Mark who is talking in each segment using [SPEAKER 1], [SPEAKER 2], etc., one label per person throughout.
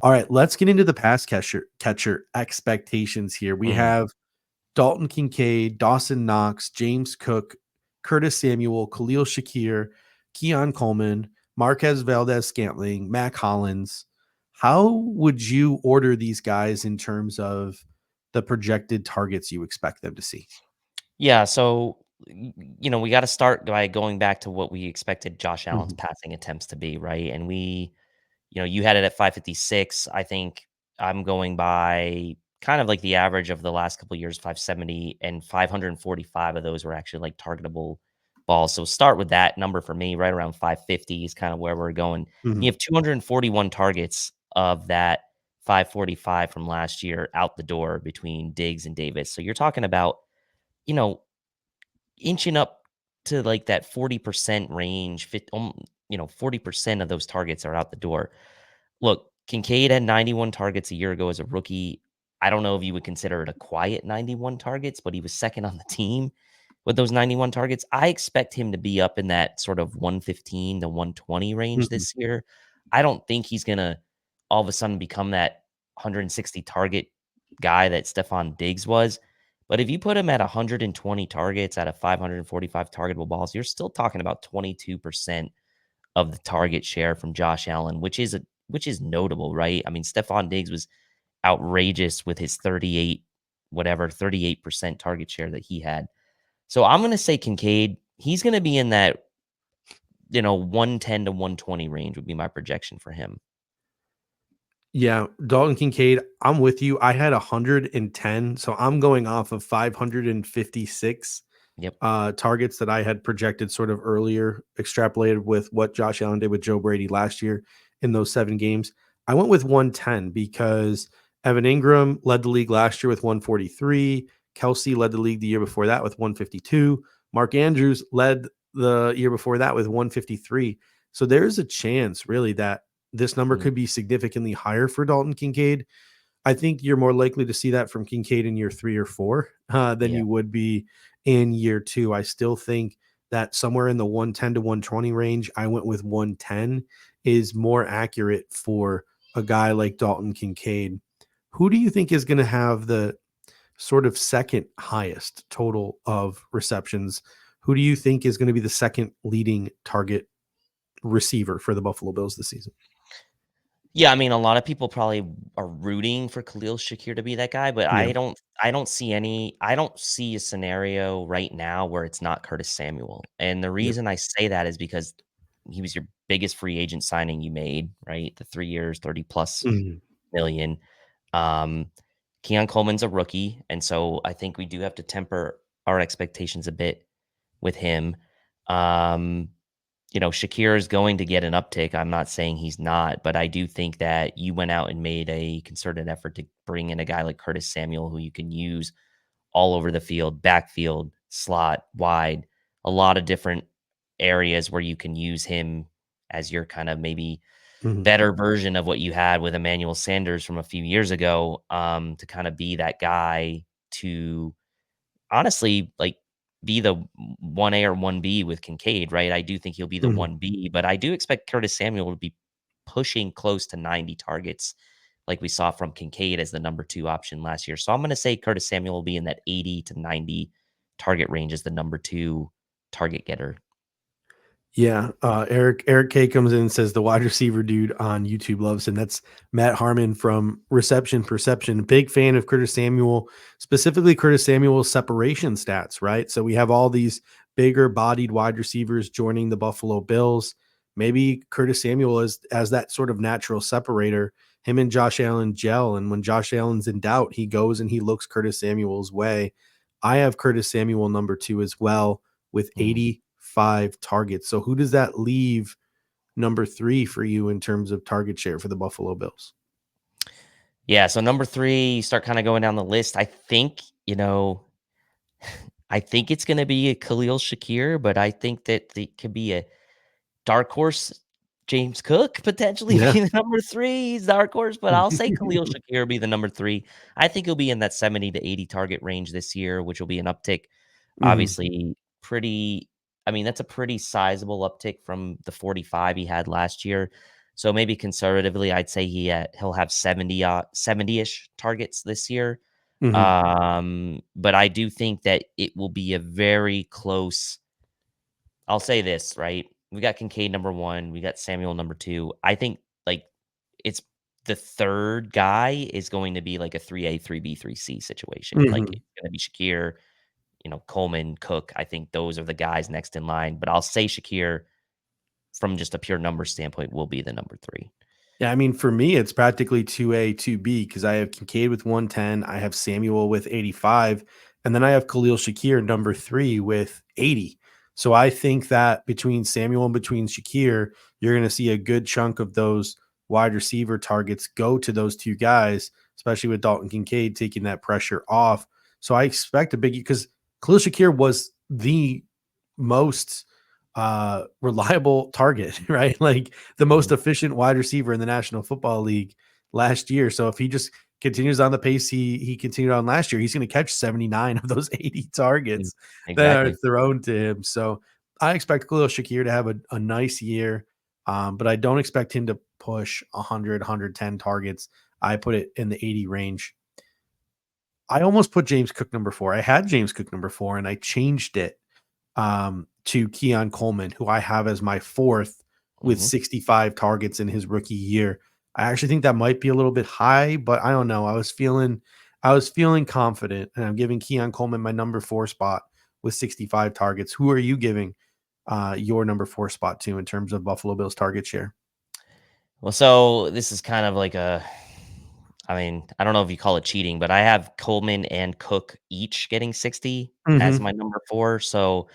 [SPEAKER 1] All right, let's get into the pass catcher expectations here. We
[SPEAKER 2] Mhm.
[SPEAKER 1] have Dalton Kincaid, Dawson Knox, James Cook, Curtis Samuel, Khalil Shakir, Keon Coleman, Marquez Valdez Scantling, Mac Hollins. How would you order these guys in terms of the projected targets you expect them to see?
[SPEAKER 2] Yeah, so, we gotta start by going back to what we expected Josh Allen's
[SPEAKER 1] Mhm,
[SPEAKER 2] passing attempts to be, right? And you had it at 556. I think I'm going by kind of like the average of the last couple of years, 570, and 545 of those were actually like targetable balls. So start with that number for me, right around 550 is kind of where we're going. You
[SPEAKER 1] mhm,
[SPEAKER 2] have 241 targets of that 545 from last year out the door between Diggs and Davis. So you're talking about, you know, inching up to like that 40% range, 40% of those targets are out the door. Look, Kincaid had 91 targets a year ago as a rookie. I don't know if you would consider it a quiet 91 targets, but he was second on the team with those 91 targets. I expect him to be up in that sort of 115 to 120 range
[SPEAKER 1] mhm,
[SPEAKER 2] this year. I don't think he's going to all of a sudden become that 160 target guy that Stephon Diggs was. But if you put him at 120 targets out of 545 targetable balls, you're still talking about 22% of the target share from Josh Allen, which is notable, right? I mean, Stephon Diggs was outrageous with his 38% target share that he had. So I'm going to say Kincaid, he's going to be in that, 110 to 120 range would be my projection for him.
[SPEAKER 1] Yeah, Dalton Kincaid, I'm with you. I had 110, so I'm going off of 556
[SPEAKER 2] Yep.
[SPEAKER 1] targets that I had projected sort of earlier, extrapolated with what Josh Allen did with Joe Brady last year in those 7 games. I went with 110 because Evan Ingram led the league last year with 143. Kelce led the league the year before that with 152. Mark Andrews led the year before that with 153. So there's a chance, really, that this number
[SPEAKER 2] Mhm.
[SPEAKER 1] could be significantly higher for Dalton Kincaid. I think you're more likely to see that from Kincaid in year 3 or 4 than
[SPEAKER 2] Yeah.
[SPEAKER 1] you would be in year 2. I still think that somewhere in the 110 to 120 range, I went with 110 is more accurate for a guy like Dalton Kincaid. Who do you think is going to have the sort of second highest total of receptions? Who do you think is going to be the second leading target receiver for the Buffalo Bills this season?
[SPEAKER 2] Yeah, I mean, a lot of people probably are rooting for Khalil Shakir to be that guy, but
[SPEAKER 1] Yeah.
[SPEAKER 2] I don't see a scenario right now where it's not Curtis Samuel. And the
[SPEAKER 1] Yep.
[SPEAKER 2] reason I say that is because he was your biggest free agent signing you made, right? The 3 years, 30 plus
[SPEAKER 1] Mhm.
[SPEAKER 2] million. Um, Keon Coleman's a rookie, and so I think we do have to temper our expectations a bit with him. Um, Shakir is going to get an uptick. I'm not saying he's not, but I do think that you went out and made a concerted effort to bring in a guy like Curtis Samuel, who you can use all over the field, backfield, slot, wide, a lot of different areas where you can use him as your kind of maybe
[SPEAKER 1] Mhm.
[SPEAKER 2] better version of what you had with Emmanuel Sanders from a few years ago, to kind of be that guy to honestly, like, be the 1A or 1B with Kincaid, right? I do think he'll be the
[SPEAKER 1] Mhm.
[SPEAKER 2] 1B, but I do expect Curtis Samuel to be pushing close to 90 targets like we saw from Kincaid as the number 2 option last year. So I'm gonna say Curtis Samuel will be in that 80 to 90 target range as the number 2 target getter.
[SPEAKER 1] Yeah, Eric K comes in and says the wide receiver dude on YouTube loves him. That's Matt Harmon from Reception Perception. Big fan of Curtis Samuel, specifically Curtis Samuel's separation stats, right? So we have all these bigger bodied wide receivers joining the Buffalo Bills. Maybe Curtis Samuel is as that sort of natural separator. Him and Josh Allen gel, and when Josh Allen's in doubt, he goes and he looks Curtis Samuel's way. I have Curtis Samuel number 2 as well with
[SPEAKER 2] Mhm.
[SPEAKER 1] 85 targets. So who does that leave number 3 for you in terms of target share for the Buffalo Bills?
[SPEAKER 2] Yeah, so number 3, you start kinda going down the list. I think it's gonna be a Khalil Shakir, but I think that it could be a dark horse, James Cook potentially
[SPEAKER 1] Yeah.
[SPEAKER 2] being the number 3. He's dark horse, but I'll say Khalil Shakir will be the number 3. I think he'll be in that 70 to 80 target range this year, which will be an uptick.
[SPEAKER 1] Mhm.
[SPEAKER 2] Obviously, pretty I mean, that's a pretty sizable uptick from the 45 he had last year. So maybe conservatively, I'd say he'll have 70-ish targets this year.
[SPEAKER 1] Mhm.
[SPEAKER 2] But I do think that it will be a very close. I'll say this, right? We got Kincaid number 1, we got Samuel number 2. I think, like, it's the 3rd guy is going to be like a 3A, 3B, 3C situation. Like,
[SPEAKER 1] Mhm.
[SPEAKER 2] it's gonna be Shakir, Coleman, Cook. I think those are the guys next in line, but I'll say Shakir, from just a pure number standpoint, will be the number 3.
[SPEAKER 1] Yeah, I mean, for me, it's practically 2A, 2B because I have Kincaid with 110, I have Samuel with 85, and then I have Khalil Shakir number 3 with 80. So I think that between Samuel and between Shakir, you're going to see a good chunk of those wide receiver targets go to those two guys, especially with Dalton Kincaid taking that pressure off. So I expect a big because Khalil Shakir was the most reliable target, right? Like the most
[SPEAKER 2] Mhm,
[SPEAKER 1] efficient wide receiver in the National Football League last year. So if he just continues on the pace he continued on last year, he's going to catch 79 of those 80
[SPEAKER 2] mm,
[SPEAKER 1] targets that are
[SPEAKER 2] exactly.
[SPEAKER 1] thrown to him. So I expect Khalil Shakir to have a nice year, but I don't expect him to push 100, 110 targets. I put it in the 80 range. I almost put James Cook number 4. I had James Cook number 4 and I changed it to Keon Coleman, who I have as my 4th with
[SPEAKER 2] Mhm.
[SPEAKER 1] 65 targets in his rookie year. I actually think that might be a little bit high, but I don't know. I was feeling confident, and I'm giving Keon Coleman my number 4 spot with 65 targets. Who are you giving your number 4 spot to in terms of Buffalo Bills target share?
[SPEAKER 2] Well, so this is kind of like I mean, I don't know if you call it cheating, but I have Coleman and Cook each getting 60 as
[SPEAKER 1] Mhm,
[SPEAKER 2] my number 4. So,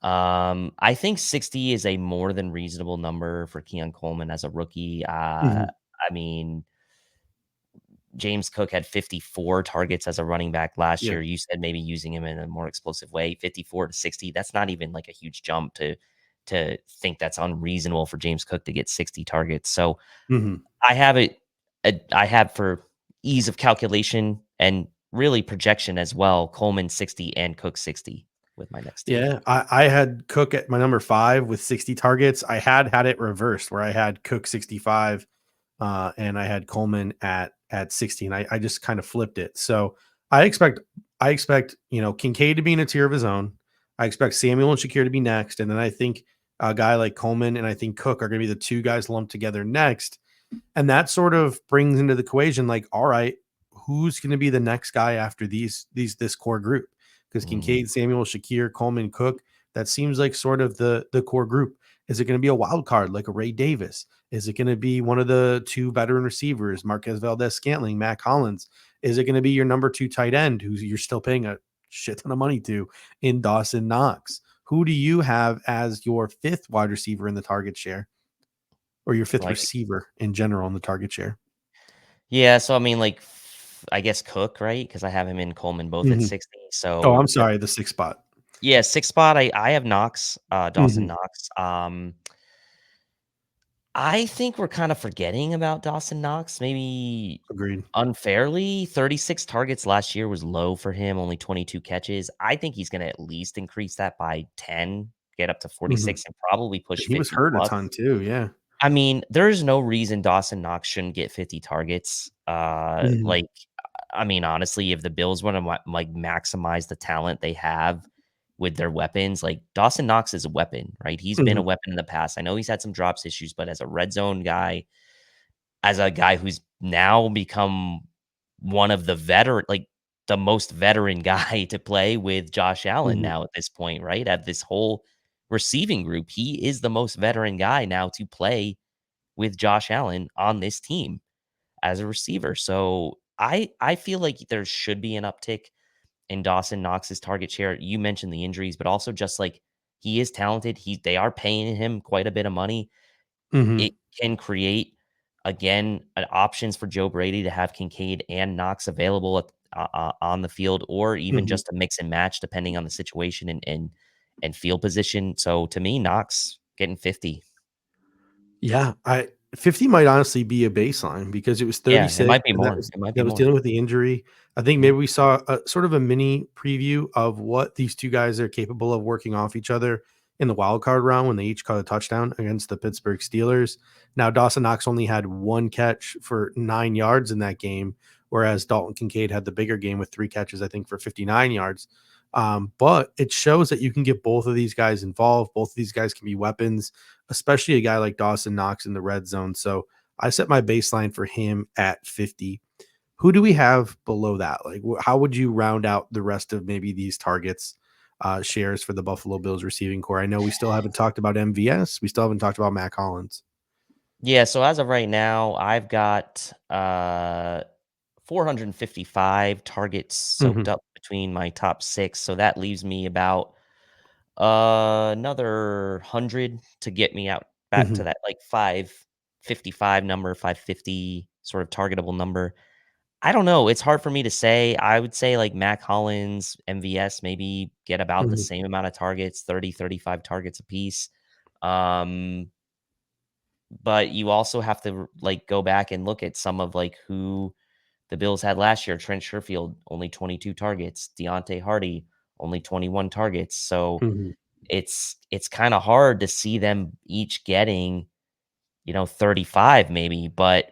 [SPEAKER 2] I think 60 is a more than reasonable number for Keon Coleman as a rookie.
[SPEAKER 1] mhm,
[SPEAKER 2] I mean, James Cook had 54 targets as a running back last
[SPEAKER 1] yeah,
[SPEAKER 2] year. You said maybe using him in a more explosive way. 54 to 60. That's not even like a huge jump to think that's unreasonable for James Cook to get 60 targets. So
[SPEAKER 1] mhm.
[SPEAKER 2] I have it. I have, for ease of calculation and really projection as well, Coleman 60 and Cook 60 with my next 2.
[SPEAKER 1] Yeah, I had Cook at my number 5 with 60 targets. I had it reversed where I had Cook 65 and I had Coleman at 16. I just kind of flipped it. So I expect Kincaid to be in a tier of his own. I expect Samuel and Shakir to be next, and then I think a guy like Coleman and I think Cook are going to be the two guys lumped together next. And that sort of brings into the equation, like, all right, who's going to be the next guy after this core group? Because
[SPEAKER 2] Mhm.
[SPEAKER 1] Kincaid, Samuel, Shakir, Coleman, Cook, that seems like sort of the core group. Is it going to be a wild card like a Ray Davis? Is it going to be one of the two veteran receivers, Marquez Valdez Scantling, Matt Collins? Is it going to be your number 2 tight end, who you're still paying a shit ton of money to, in Dawson Knox? Who do you have as your 5th wide receiver in the target share, or your 5th
[SPEAKER 2] Like,
[SPEAKER 1] receiver in general in the target share?
[SPEAKER 2] yeah, so I mean, like, I guess Cook, right? Because I have him and Coleman both at
[SPEAKER 1] Mhm.
[SPEAKER 2] 60.
[SPEAKER 1] Oh, I'm
[SPEAKER 2] So,
[SPEAKER 1] sorry, the 6th spot.
[SPEAKER 2] yeah, 6th spot, I have Knox, Dawson
[SPEAKER 1] Mhm.
[SPEAKER 2] Knox. I think we're kind of forgetting about Dawson Knox, maybe
[SPEAKER 1] Agreed.
[SPEAKER 2] unfairly. 36 targets last year was low for him, only 22 catches. I think he's gonna at least increase that by 10, get up to
[SPEAKER 1] Mhm.
[SPEAKER 2] 46, and probably push
[SPEAKER 1] He was
[SPEAKER 2] 50
[SPEAKER 1] hurt a
[SPEAKER 2] plus.
[SPEAKER 1] ton too, yeah.
[SPEAKER 2] I mean, there's no reason Dawson Knox shouldn't get 50 targets.
[SPEAKER 1] Mhm.
[SPEAKER 2] Like, I mean, honestly, if the Bills want to like maximize the talent they have with their weapons, like Dawson Knox is a weapon, right? He's been a
[SPEAKER 1] Mhm.
[SPEAKER 2] weapon in the past. I know he's had some drops issues, but as a red zone guy, as a guy who's now become one of the veteran, like the most veteran guy to play with Josh Allen
[SPEAKER 1] Mhm.
[SPEAKER 2] now at this point, right? At this whole receiving group, he is the most veteran guy now to play with Josh Allen on this team as a receiver. So I feel like there should be an uptick in Dawson Knox's target share. You mentioned the injuries, but also just like he is talented. They are paying him quite a bit of money.
[SPEAKER 1] Mhm.
[SPEAKER 2] It can create, again, options for Joe Brady to have Kincaid and Knox available on the field, or even
[SPEAKER 1] Mhm.
[SPEAKER 2] just a mix and match depending on the situation and field position. So to me, Knox getting 50.
[SPEAKER 1] Yeah, I 50 might honestly be a baseline because it was
[SPEAKER 2] Yeah, it
[SPEAKER 1] 36
[SPEAKER 2] might be
[SPEAKER 1] and that
[SPEAKER 2] more.
[SPEAKER 1] was
[SPEAKER 2] It might be
[SPEAKER 1] that was
[SPEAKER 2] more.
[SPEAKER 1] dealing with the injury. I think
[SPEAKER 2] Mhm.
[SPEAKER 1] maybe we saw a sort of a mini preview of what these 2 guys are capable of working off each other in the wild card round when they each caught a touchdown against the Pittsburgh Steelers. Now, Dawson Knox only had one catch for 9 yards in that game, whereas Dalton Kincaid had the bigger game with three catches, I think, for 59 yards. But it shows that you can get both of these guys involved. Both of these guys can be weapons, especially a guy like Dawson Knox in the red zone. So I set my baseline for him at 50. Who do we have below that? Like, how would you round out the rest of maybe these targets, shares for the Buffalo Bills receiving core? I know we still haven't talked about MVS. We still haven't talked about Matt Collins.
[SPEAKER 2] Yeah, so as of right now, I've got 455 targets soaked
[SPEAKER 1] Hmm.
[SPEAKER 2] up between my top 6, so that leaves me about another 100 to get me out back to
[SPEAKER 1] Hmm.
[SPEAKER 2] that, like, 555 number, 550 sort of targetable number. I don't know, it's hard for me to say. I would say, like, Matt Collins, MVS maybe get about the
[SPEAKER 1] Hmm.
[SPEAKER 2] same amount of targets, 30, 35 targets apiece. Um but you also have to, like, go back and look at some of, like, who the Bills had last year. Trent Sherfield, only 22 targets. Deontay Hardy, only 21 targets. So
[SPEAKER 1] Hmm.
[SPEAKER 2] it's kinda hard to see them each getting, 35 maybe, but,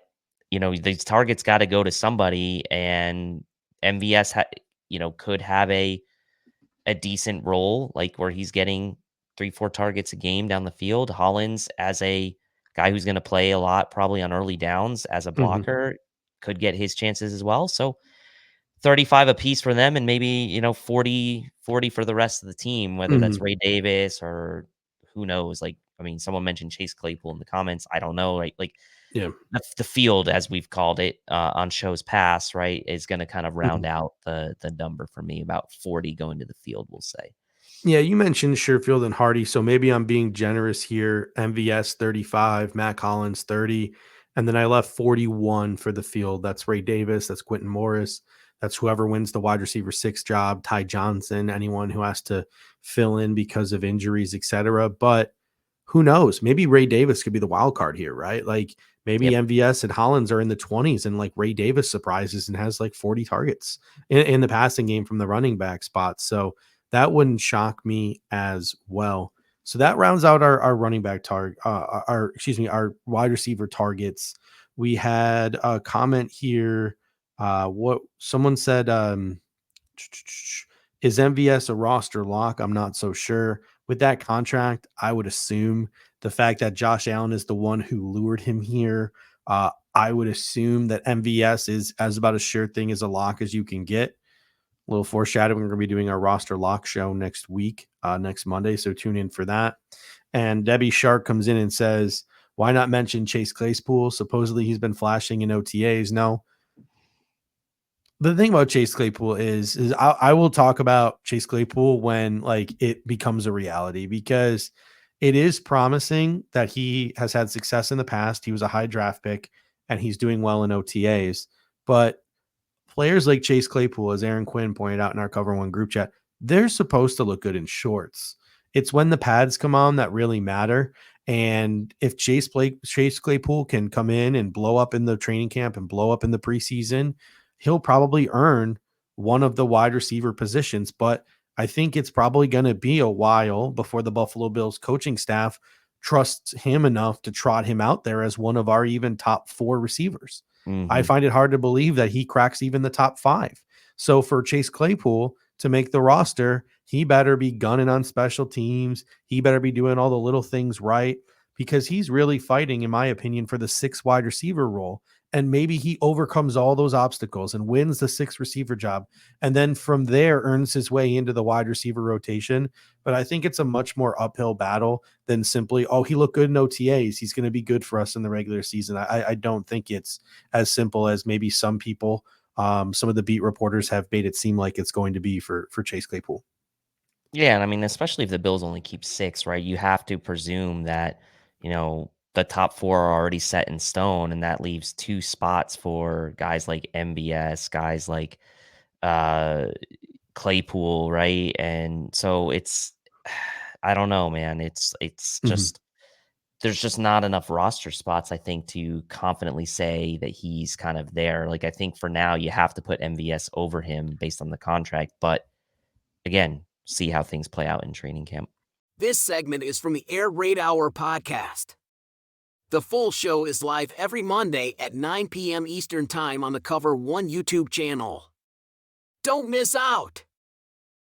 [SPEAKER 2] these targets gotta go to somebody, and MVS could have a decent role, like, where he's getting 3, 4 targets a game down the field. Hollins, as a guy who's gonna play a lot probably on early downs as a
[SPEAKER 1] Hmm.
[SPEAKER 2] blocker, could get his chances as well. So 35 apiece for them, and maybe, 40 for the rest of the team, whether
[SPEAKER 1] Hmm.
[SPEAKER 2] that's Ray Davis or who knows. Like, I mean, someone mentioned Chase Claypool in the comments. I don't know, right? Like,
[SPEAKER 1] Yeah.
[SPEAKER 2] the field, as we've called it, on shows past, right, is gonna kind of
[SPEAKER 1] Hmm.
[SPEAKER 2] round out the number for me, about 40 going to the field, we'll say.
[SPEAKER 1] Yeah, you mentioned Sherfield and Hardy, so maybe I'm being generous here. MVS 35, Matt Collins 30, and then I left 41 for the field. That's Ray Davis, that's Quentin Morris, that's whoever wins the wide receiver 6 job, Ty Johnson, anyone who has to fill in because of injuries, etc. But who knows? Maybe Ray Davis could be the wild card here, right? Like maybe
[SPEAKER 2] Yep.
[SPEAKER 1] MVS and Hollins are in the 20s and like Ray Davis surprises and has like 40 targets in the passing game from the running back spot. So that wouldn't shock me as well. So that rounds out our running back target, our excuse me, our wide receiver targets. We had a comment here. What someone said, is MVS a roster lock? I'm not so sure. With that contract, I would assume the fact that Josh Allen is the one who lured him here. I would assume that MVS is as about as sure thing as a lock as you can get. A little foreshadowing, we're going to be doing our roster lock show next week, next Monday. So tune in for that. And Debbie Shark comes in and says, why not mention Chase Claypool? Supposedly he's been flashing in OTAs. No, the thing about Chase Claypool is I will talk about Chase Claypool when like it becomes a reality because it is promising that he has had success in the past. He was a high draft pick and he's doing well in OTAs, but players like Chase Claypool, as Aaron Quinn pointed out in our Cover One group chat, they're supposed to look good in shorts. It's when the pads come on that really matter. And if Chase Claypool can come in and blow up in the training camp and blow up in the preseason, he'll probably earn one of the wide receiver positions. But I think it's probably going to be a while before the Buffalo Bills coaching staff trusts him enough to trot him out there as one of our even top 4 receivers. I
[SPEAKER 2] Mhm.
[SPEAKER 1] find it hard to believe that he cracks even the top 5. So for Chase Claypool to make the roster, he better be gunning on special teams. He better be doing all the little things right because he's really fighting, in my opinion, for the 6 wide receiver role. And maybe he overcomes all those obstacles and wins the 6 receiver job. And then from there earns his way into the wide receiver rotation. But I think it's a much more uphill battle than simply, oh, he looked good in OTAs. He's going to be good for us in the regular season. I don't think it's as simple as maybe some people, some of the beat reporters have made it seem like it's going to be for Chase Claypool.
[SPEAKER 2] Yeah, and I mean, especially if the Bills only keep 6, right? You have to presume that, the top 4 are already set in stone, and that leaves 2 spots for guys like MBS, guys like, uh, Claypool, right? And so it's I don't know, man. It's
[SPEAKER 1] Mhm.
[SPEAKER 2] just there's just not enough roster spots, I think, to confidently say that he's kind of there. Like, I think for now, you have to put MVS over him based on the contract, but again, see how things play out in training camp.
[SPEAKER 3] This segment is from the Air Raid Hour podcast. The full show is live every Monday at 9 p.m. Eastern Time on the Cover One YouTube channel. Don't miss out!